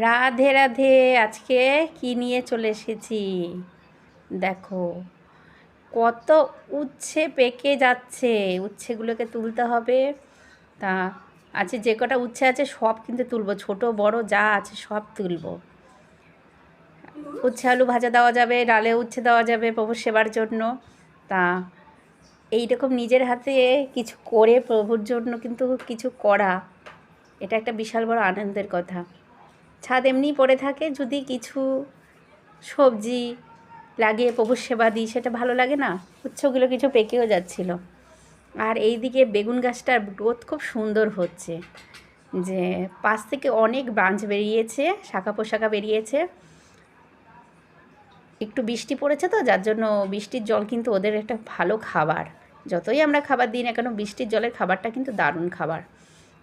রাধে রাধে। আজকে কি নিয়ে চলে এসেছি দেখো, কত উচ্ছে পেকে যাচ্ছে। উচ্ছেগুলোকে তুলতে হবে। তা আছে যে কটা উচ্ছে আছে সব কিন্তু তুলবো, ছোট বড় যা আছে সব তুলবো। উচ্ছে আলু ভাজা দেওয়া যাবে, ডালে উচ্ছে দেওয়া যাবে প্রভুর সেবার জন্য। তা এইরকম নিজের হাতে কিছু করে প্রভুর জন্য কিন্তু কিছু করা, এটা একটা বিশাল বড় আনন্দের কথা। ছাদ এমনিই পড়ে থাকে, যদি কিছু সবজি লাগিয়ে প্রভুর সেবা দিই সেটা ভালো লাগে না। উচ্ছেগুলো কিছু পেকেও যাচ্ছিল। আর এই দিকে বেগুন গাছটার গ্রোথ খুব সুন্দর হচ্ছে, যে পাশ থেকে অনেক ব্রাঞ্চ বেরিয়েছে, শাখা পোশাখা বেরিয়েছে। একটু বৃষ্টি পড়েছে তো, যার জন্য বৃষ্টির জল কিন্তু ওদের একটা ভালো খাবার। যতই আমরা খাবার দিই না কেন, বৃষ্টির জলের খাবারটা কিন্তু দারুণ খাবার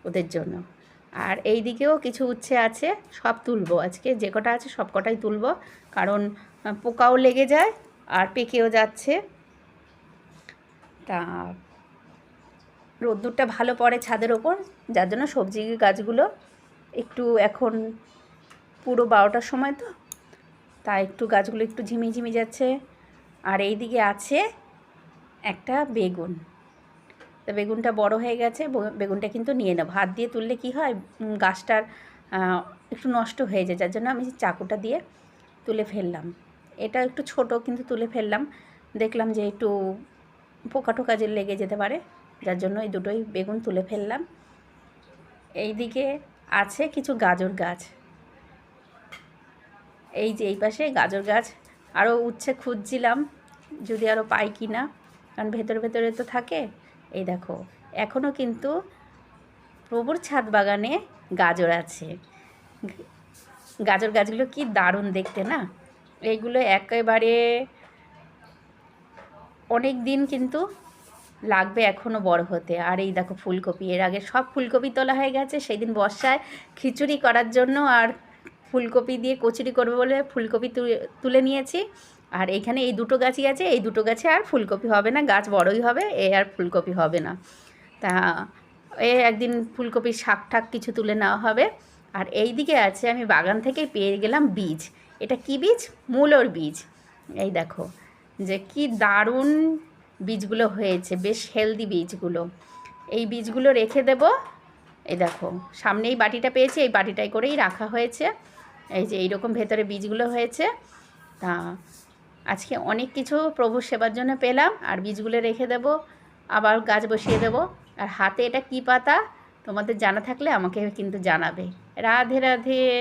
ওদের জন্য। আর এই দিকেও কিছু উচ্ছে আছে, সব তুলবো আজকে, যে কটা আছে সব কটাই তুলবো, কারণ পোকাও লেগে যায় আর পেকেও যাচ্ছে। তা রোদ্দুরটা ভালো পড়ে ছাদের ওপর, যার জন্য সবজি গাছগুলো একটু এখন পুরো 12টার সময় তো, তা একটু গাছগুলো একটু ঝিমিয়ে যাচ্ছে। আর এই দিকে আছে একটা বেগুন, তা বেগুনটা বড় হয়ে গেছে, বেগুনটা কিন্তু নিয়ে নেব। হাত দিয়ে তুললে কি হয়, গাছটার একটু নষ্ট হয়ে যায়, যার জন্য আমি চাকুটা দিয়ে তুলে ফেললাম। এটা একটু ছোট কিন্তু তুলে ফেললাম, দেখলাম যে একটু পোকা টোকা যে লেগে যেতে পারে, যার জন্য এই দুটোই বেগুন তুলে ফেললাম। এই দিকে আছে কিছু গাজর গাছ, এই যে এই পাশে গাজর গাছ। আরও উচ্ছে খুঁজছিলাম যদি আরও পাই কি না, কারণ ভেতরে ভেতরে তো থাকে। এই দেখো, এখনও কিন্তু প্রভুর ছাদ বাগানে গাজর আছে। গাজর গাছগুলো কি দারুণ দেখতে না। এইগুলো একেবারে অনেক দিন কিন্তু লাগবে এখনও বড় হতে। আর এই দেখো ফুলকপি, এর আগে সব ফুলকপি তোলা হয়ে গেছে সেই দিন বর্ষায় খিচুড়ি করার জন্য, আর ফুলকপি দিয়ে কচুরি করবে বলে ফুলকপি তুলে নিয়েছি। আর এইখানে এই দুটো গাছই আছে, এই দুটো গাছে আর ফুলকপি হবে না, গাছ বড়ই হবে, এ আর ফুলকপি হবে না। তা একদিন ফুলকপির শাক ঠাক কিছু তুলে নেওয়া হবে। আর এই দিকে আছে, আমি বাগান থেকে পেয়ে গেলাম বীজ। এটা কি বীজ? মূলোর বীজ। এই দেখো যে কি দারুণ বীজগুলো হয়েছে, বেশ হেলদি বীজগুলো। এই বীজগুলো রেখে দেব। এই দেখো সামনেই বাটিটা পেয়েছি, এই বাটিটাই করেই রাখা হয়েছে। এই যে এইরকম ভেতরে বীজগুলো হয়েছে। তা আজকে অনেক কিছু প্রভুর সেবার জন্য পেলাম, আর বীজগুলো রেখে দেব, আবার গাছ বসিয়ে দেব। আর হাতে এটা কি পাতা তোমাদের জানা থাকলে আমাকে কিন্তু জানাবে। রাধে রাধে।